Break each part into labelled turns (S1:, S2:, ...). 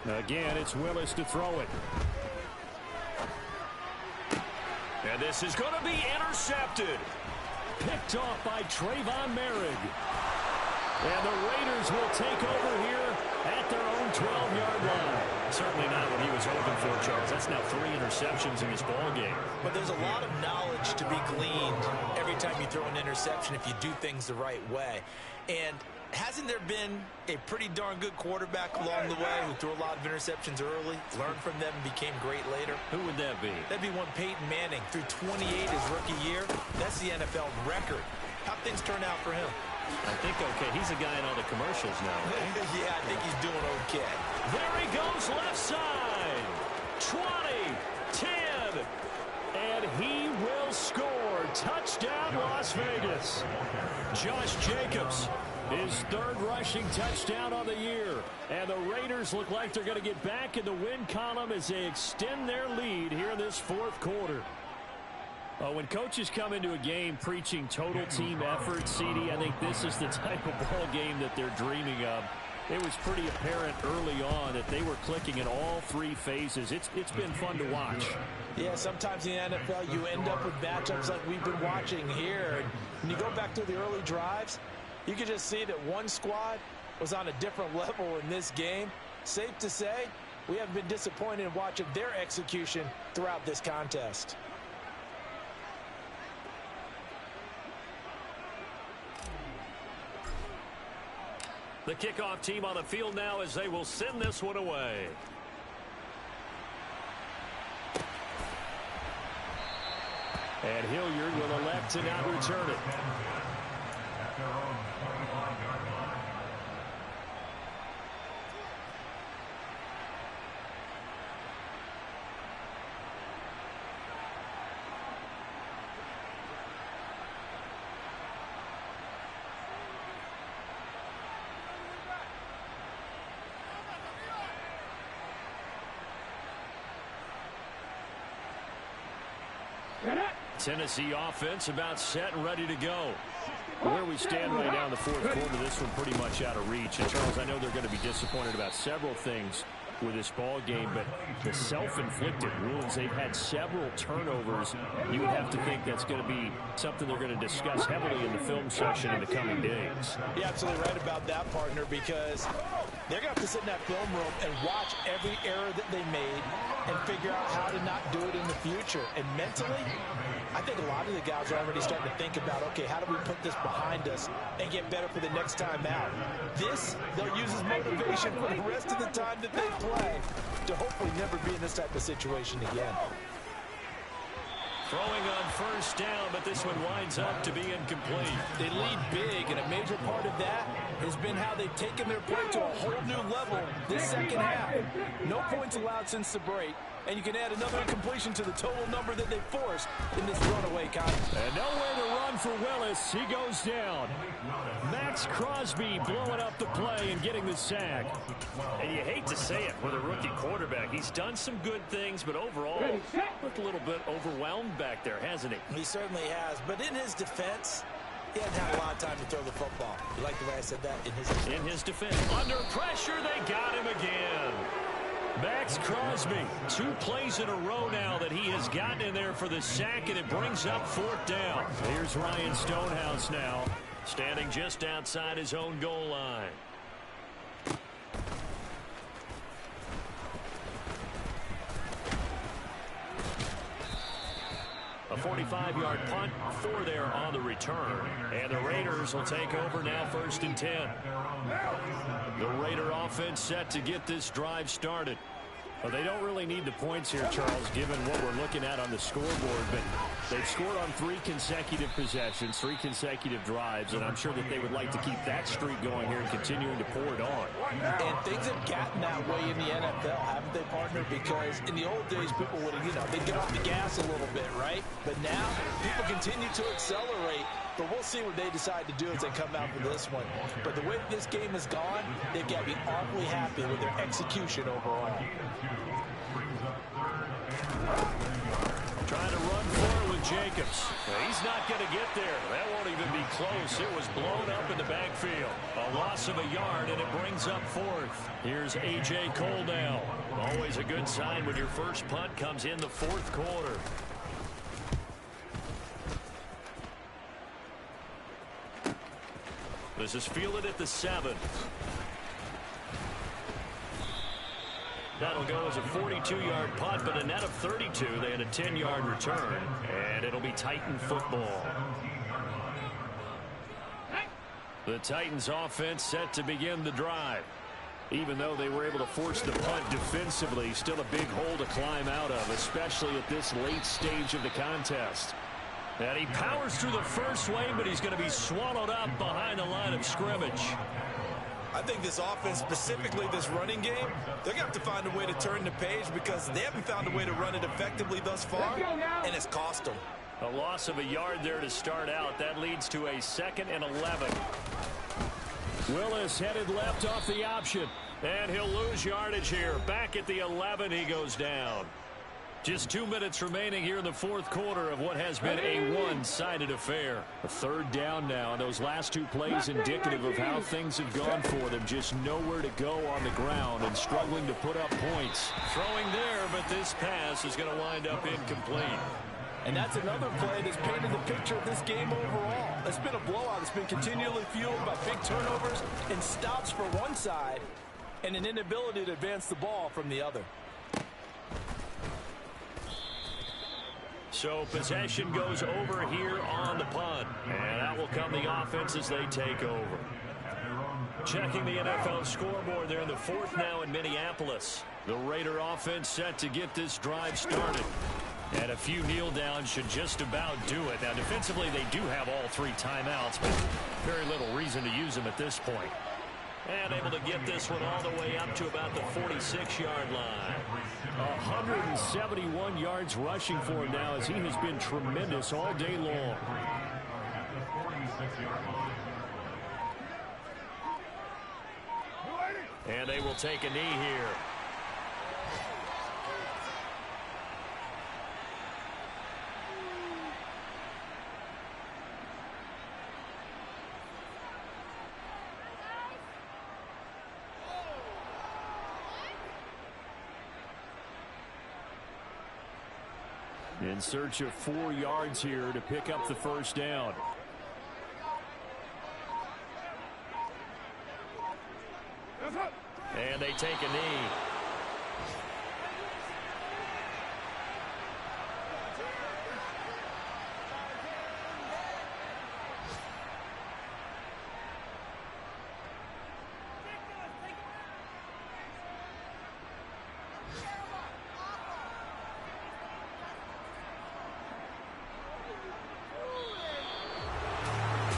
S1: Again, it's Willis to throw it. And this is going to be intercepted. Picked off by Trayvon Merrick. And the Raiders will take over here at their own 12-yard line. Certainly not what he was hoping for, Charles. That's now 3 interceptions in this ball game.
S2: But there's a lot of knowledge to be gleaned every time you throw an interception if you do things the right way. And hasn't there been a pretty darn good quarterback along the way who threw a lot of interceptions early, learned from them, and became great later?
S1: Who would that be?
S2: That'd be one Peyton Manning. Threw 28 his rookie year. That's the NFL record. How'd things turn out for him?
S1: I think okay. He's a guy in all the commercials now, right?
S2: Yeah, I think he's doing okay.
S1: There he goes left side. 20, 10, and he will score. Touchdown, Las Vegas. Josh Jacobs, his 3rd rushing touchdown on the year. And the Raiders look like they're going to get back in the win column as they extend their lead here in this 4th quarter. When coaches come into a game preaching total team effort, CD, I think this is the type of ball game that they're dreaming of. It was pretty apparent early on that they were clicking in all 3 phases. It's been fun to watch.
S2: Yeah, sometimes in the NFL you end up with matchups like we've been watching here. And when you go back to the early drives, you can just see that one squad was on a different level in this game. Safe to say, we haven't been disappointed in watching their execution throughout this contest.
S1: The kickoff team on the field now as they will send this one away. And Hilliard will elect to not return it. Tennessee offense about set and ready to go. Where we stand right now in the 4th quarter, this one pretty much out of reach. And Charles, I know they're going to be disappointed about several things with this ball game, but the self-inflicted wounds, they've had several turnovers. You would have to think that's going to be something they're going to discuss heavily in the film session in the coming days.
S2: You're absolutely right about that, partner, because they're going to have to sit in that film room and watch every error that they made and figure out how to not do it in the future. And mentally, I think a lot of the guys are already starting to think about, okay, how do we put this behind us and get better for the next time out? This, they'll use as motivation for the rest of the time that they play to hopefully never be in this type of situation again.
S1: Throwing on 1st down, but this one winds up to be incomplete.
S2: They lead big, and a major part of that has been how they've taken their play to a whole new level this 2nd half. No points allowed since the break, and you can add another incompletion to the total number that they forced in this runaway contest.
S1: And nowhere to run for Willis. He goes down. Max Crosby blowing up the play and getting the sack. And you hate to say it with a rookie quarterback. He's done some good things, but overall, looked a little bit overwhelmed back there, hasn't he?
S2: He certainly has, but in his defense, he hasn't had a lot of time to throw the football. You like the way I said that?
S1: In his defense. Under pressure, they got him again. Max Crosby, 2 plays in a row now that he has gotten in there for the sack, and it brings up 4th down. Here's Ryan Stonehouse now, standing just outside his own goal line. A 45-yard punt, 4 there on the return. And the Raiders will take over now 1st and 10. The Raider offense set to get this drive started. Well, they don't really need the points here, Charles, given what we're looking at on the scoreboard. But they've scored on 3 consecutive possessions, 3 consecutive drives, and I'm sure that they would like to keep that streak going here and continuing to pour it on.
S2: And things have gotten that way in the NFL, haven't they, partner? Because in the old days, people would, they'd get off the gas a little bit, right? But now, people continue to accelerate. But we'll see what they decide to do as they come out for this one. But the way this game has gone, they've got to be awfully happy with their execution overall.
S1: Trying to run forward with Jacobs. He's not going to get there. That won't even be close. It was blown up in the backfield. A loss of a yard, and it brings up fourth. Here's A.J. Cole now. Always a good sign when your first punt comes in the fourth quarter. This is fielded at the 7. That'll go as a 42-yard punt, but a net of 32. They had a 10-yard return, and it'll be Titan football. The Titans offense set to begin the drive. Even though they were able to force the punt defensively, still a big hole to climb out of, especially at this late stage of the contest. And he powers through the first wave, but he's going to be swallowed up behind the line of scrimmage.
S2: I think this offense, specifically this running game, they're going to have to find a way to turn the page because they haven't found a way to run it effectively thus far, and it's cost them.
S1: A loss of a yard there to start out. That leads to a 2nd and 11. Willis headed left off the option, and he'll lose yardage here. Back at the 11, he goes down. Just 2 minutes remaining here in the fourth quarter of what has been a one-sided affair. A 3rd down now, and those last 2 plays indicative of how things have gone for them. Just nowhere to go on the ground and struggling to put up points. Throwing there, but this pass is going to wind up incomplete.
S2: And that's another play that's painted the picture of this game overall. It's been a blowout. It's been continually fueled by big turnovers and stops for one side and an inability to advance the ball from the other.
S1: So possession goes over here on the punt. And that will come the offense as they take over. Checking the NFL scoreboard there in the 4th now in Minneapolis. The Raider offense set to get this drive started. And a few kneel downs should just about do it. Now defensively they do have all 3 timeouts, but very little reason to use them at this point. And able to get this one all the way up to about the 46-yard line. 171 yards rushing for him now as he has been tremendous all day long. And they will take a knee here. In search of 4 yards here to pick up the first down. And they take a knee.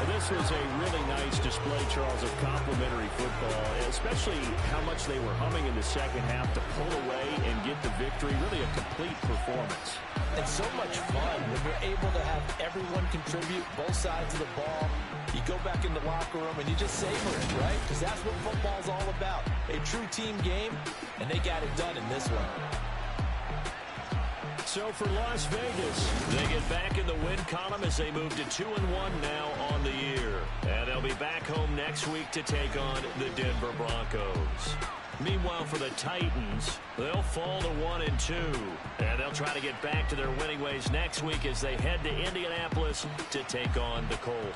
S1: This was a really nice display, Charles, of complimentary football, especially how much they were humming in the second half to pull away and get the victory. Really a complete performance.
S2: It's so much fun when you're able to have everyone contribute, both sides of the ball. You go back in the locker room and you just savor it, right? Because that's what football's all about. A true team game, and they got it done in this one.
S1: So for Las Vegas, they get back in the win column as they move to 2-1 now on the year. And they'll be back home next week to take on the Denver Broncos. Meanwhile, for the Titans, they'll fall to 1-2. And they'll try to get back to their winning ways next week as they head to Indianapolis to take on the Colts.